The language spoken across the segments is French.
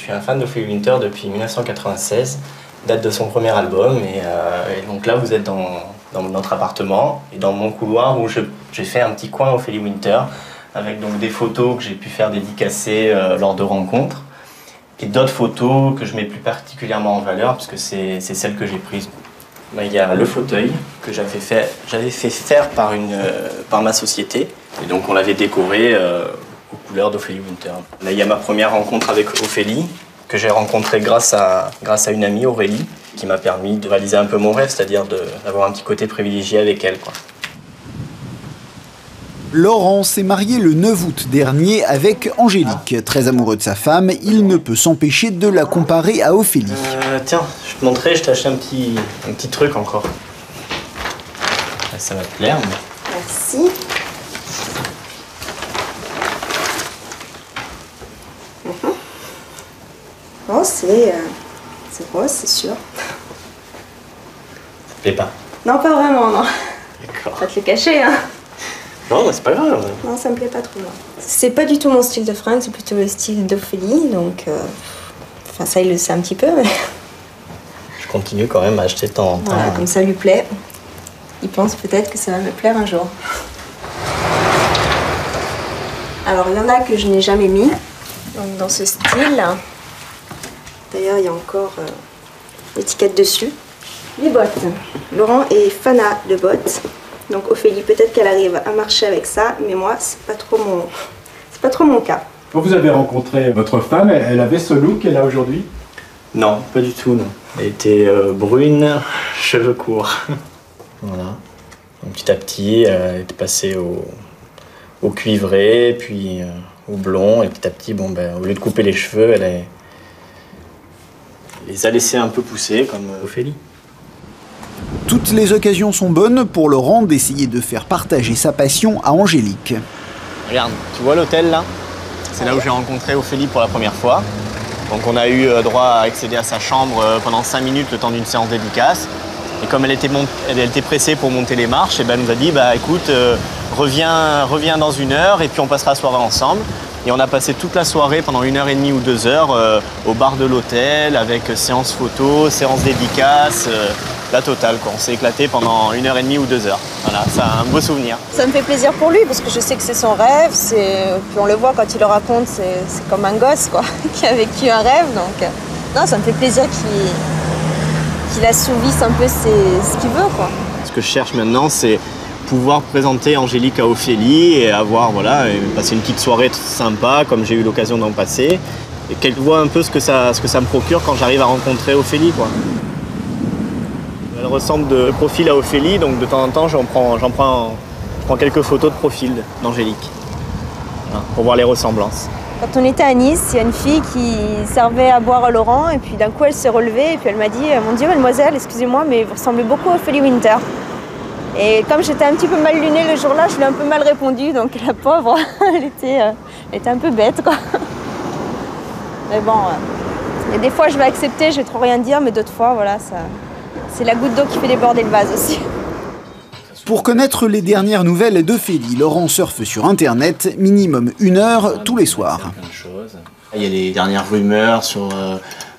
suis un fan d'Ophélie Winter depuis 1996, date de son premier album. Et donc là, vous êtes dans notre appartement et dans mon couloir où j'ai fait un petit coin Ophélie Winter avec donc des photos que j'ai pu faire dédicacer lors de rencontres et d'autres photos que je mets plus particulièrement en valeur parce que c'est celles que j'ai prises. Il y a le fauteuil que j'avais fait faire par ma société et donc on l'avait décoré aux couleurs d'Ophélie Winter. Là, il y a ma première rencontre avec Ophélie que j'ai rencontrée grâce à une amie, Aurélie, qui m'a permis de réaliser un peu mon rêve, c'est-à-dire d'avoir un petit côté privilégié avec elle, quoi. Laurent s'est marié le 9 août dernier avec Angélique. Très amoureux de sa femme, il ne peut s'empêcher de la comparer à Ophélie. Tiens, je te montrais, je t'ai acheté un petit truc encore. Ça va te plaire. Mais... Merci. Oh, c'est rose, c'est sûr. Ça te plaît pas? Non, pas vraiment, non. D'accord. Va te le cacher, hein. Non, c'est pas grave. Non, ça me plaît pas trop, non. C'est pas du tout mon style de fringue, c'est plutôt le style d'Ophélie, donc... Enfin, ça, il le sait un petit peu, mais... Je continue quand même à acheter de temps en temps. Voilà, comme ça lui plaît. Il pense peut-être que ça va me plaire un jour. Alors, il y en a que je n'ai jamais mis, donc dans ce style. D'ailleurs, il y a encore l'étiquette dessus. Les bottes. Laurent est fanat de bottes. Donc Ophélie, peut-être qu'elle arrive à marcher avec ça, mais moi, c'est pas trop mon cas. Quand vous avez rencontré votre femme, elle avait ce look qu'elle a aujourd'hui? Non, pas du tout, non. Elle était brune, cheveux courts. Voilà. Donc, petit à petit, elle était passée au cuivré, puis au blond, et petit à petit, bon, au lieu de couper les cheveux, elle les a laissés un peu pousser, comme Ophélie. Toutes les occasions sont bonnes pour Laurent d'essayer de faire partager sa passion à Angélique. Regarde, tu vois l'hôtel là? C'est là où j'ai rencontré Ophélie pour la première fois. Donc on a eu droit à accéder à sa chambre pendant 5 minutes le temps d'une séance dédicace. Et comme elle était pressée pour monter les marches, et elle nous a dit écoute, reviens dans 1 heure et puis on passera la soirée ensemble. Et on a passé toute la soirée pendant 1h30 ou 2 heures au bar de l'hôtel avec séance photo, séance dédicace, la totale, quoi. On s'est éclaté pendant 1h30 ou 2 heures. Voilà, c'est un beau souvenir. Ça me fait plaisir pour lui parce que je sais que c'est son rêve. Puis on le voit quand il le raconte, c'est comme un gosse quoi, qui a vécu un rêve. Donc non, ça me fait plaisir qu'il assouvisse un peu ce qu'il veut, quoi. Ce que je cherche maintenant, c'est pouvoir présenter Angélique à Ophélie et passer une petite soirée sympa comme j'ai eu l'occasion d'en passer et qu'elle voit un peu ce que ça me procure quand j'arrive à rencontrer Ophélie, quoi. Elle ressemble de profil à Ophélie, donc de temps en temps je prends quelques photos de profil d'Angélique pour voir les ressemblances. Quand on était à Nice, il y a une fille qui servait à boire à Laurent et puis d'un coup elle s'est relevée et puis elle m'a dit « Mon Dieu mademoiselle, excusez-moi mais vous ressemblez beaucoup à Ophélie Winter ». Et comme j'étais un petit peu mal lunée le jour-là, je lui ai un peu mal répondu, donc la pauvre, elle était un peu bête, quoi. Mais bon, et des fois je vais accepter, je vais trop rien dire, mais d'autres fois, voilà, c'est la goutte d'eau qui fait déborder le vase aussi. Pour connaître les dernières nouvelles d'Ophélie, Laurent surfe sur Internet, minimum 1 heure tous les soirs. Il y a les dernières rumeurs sur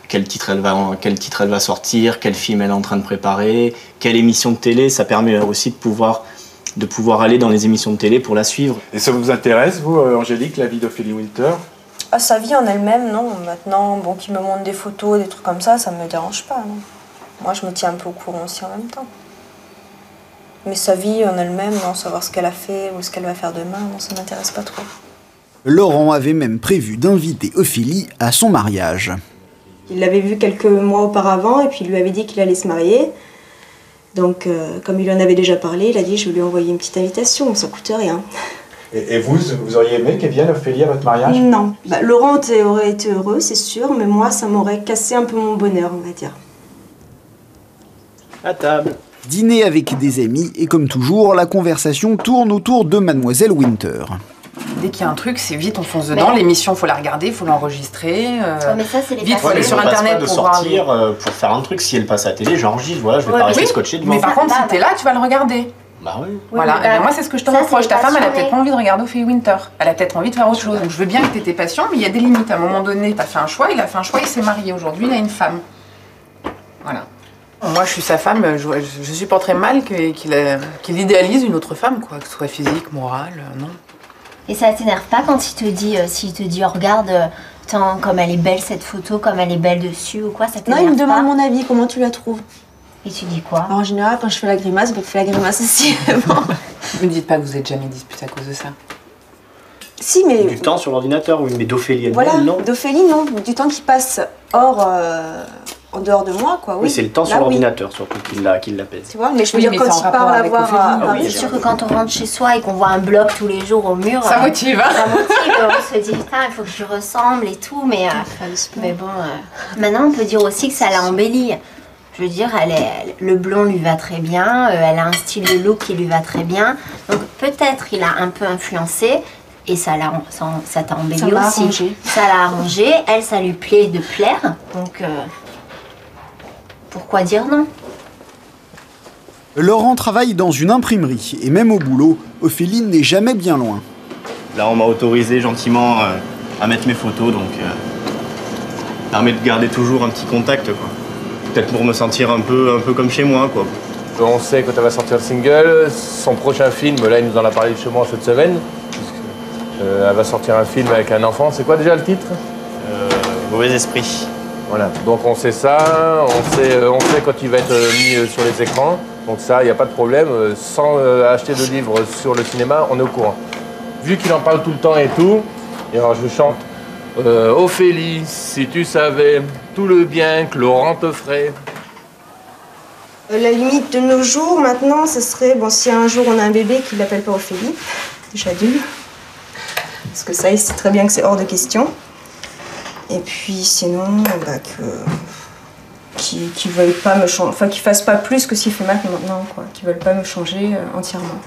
quel titre elle va sortir, quel film elle est en train de préparer, quelle émission de télé. Ça permet aussi de pouvoir aller dans les émissions de télé pour la suivre. Et ça vous intéresse, vous, Angélique, la vie d'Ophélie Winter? Sa vie en elle-même, non. Maintenant, bon, qu'il me montre des photos, des trucs comme ça me dérange pas, non. Moi, je me tiens un peu au courant aussi en même temps. Mais sa vie en elle-même, non, savoir ce qu'elle a fait ou ce qu'elle va faire demain, non, ça m'intéresse pas trop. Laurent avait même prévu d'inviter Ophélie à son mariage. Il l'avait vu quelques mois auparavant et puis il lui avait dit qu'il allait se marier. Donc, comme il en avait déjà parlé, il a dit je vais lui envoyer une petite invitation, ça coûte rien. Et vous auriez aimé qu'elle vienne, Ophélie, à votre mariage? Non. Laurent aurait été heureux, c'est sûr, mais moi, ça m'aurait cassé un peu mon bonheur, on va dire. À table. Dîner avec des amis et comme toujours, la conversation tourne autour de Mademoiselle Winter. Dès qu'il y a un truc, c'est vite, on fonce dedans. L'émission, faut la regarder, faut l'enregistrer. Mais ça, c'est les vite, faut aller sur Internet de pour voir. Pour faire un truc. Si elle passe à la télé, j'enregistre. Voilà, je vais pas rester scotché devant. Mais par contre, si t'es là, tu vas le regarder. Bah oui. Voilà, mais et ben moi c'est ce que je te ça, reproche. c'est Ta femme, elle a passionné. peut-être pas envie de regarder Ophélie Winter. Elle a peut-être envie de faire autre chose. Donc je veux bien que tu aies tes passions, mais il y a des limites. À un moment donné, tu as fait un choix, il a fait un choix, il s'est marié. Aujourd'hui, il a une femme. Voilà. Moi, je suis sa femme, je supporterais mal qu'il idéalise une autre femme, quoi, que ce soit physique, morale, non. Et ça t'énerve pas quand s'il te dit oh, regarde, tant, comme elle est belle cette photo, comme elle est belle dessus ou quoi, ça Non, t'énerve il me pas? demande mon avis, comment tu la trouves? Et tu dis quoi? Alors, en général, quand je fais la grimace, il fait la grimace aussi. Bon. Ne me dites pas que vous êtes jamais disputés à cause de ça. Si, mais Du temps sur l'ordinateur, oui, mais d'Ophélie elle-même, voilà, non. d'Ophélie, non. Du temps qui passe hors, en dehors de moi, quoi. Oui, Oui, c'est le temps Là, sur oui. l'ordinateur surtout qui l'apaise. Tu vois, mais je veux Oui, dire, mais quand c'est en il rapport parle à avec voir Ophélie, un oui, C'est sûr que quand on rentre chez soi et qu'on voit un bloc tous les jours au mur, Ça motive, hein. ça motive, on se dit putain, il faut que je ressemble et tout, mais bon, maintenant on peut dire aussi que ça l'a embellie. Je veux dire, le blond lui va très bien, elle a un style de look qui lui va très bien, donc peut-être il a un peu influencé et ça t'a embelli Ça m'a aussi. arrangé. Ça l'a arrangé, elle ça lui plaît de plaire, donc pourquoi dire non? Laurent travaille dans une imprimerie et même au boulot, Ophélie n'est jamais bien loin. Là, on m'a autorisé gentiment à mettre mes photos, donc ça permet de garder toujours un petit contact, quoi. Peut-être pour me sentir un peu comme chez moi, quoi. On sait quand elle va sortir le single, son prochain film, là il nous en a parlé justement cette semaine. Elle va sortir un film avec un enfant. C'est quoi déjà le titre? Mauvais esprit. Voilà, donc on sait ça, on sait quand il va être mis sur les écrans. Donc ça, il n'y a pas de problème. Sans acheter de livres sur le cinéma, on est au courant. Vu qu'il en parle tout le temps et tout, et alors je chante Ophélie, si tu savais tout le bien que Laurent te ferait. La limite de nos jours, maintenant, ce serait, bon, si un jour on a un bébé qui l'appelle pas Ophélie, déjà d'une, parce que ça, il sait très bien que c'est hors de question. Et puis sinon, bah, qu'ils veuillent pas me changer, enfin qu'ils fassent pas plus que ce qu'il fait maintenant, quoi, qu'ils veulent pas me changer entièrement.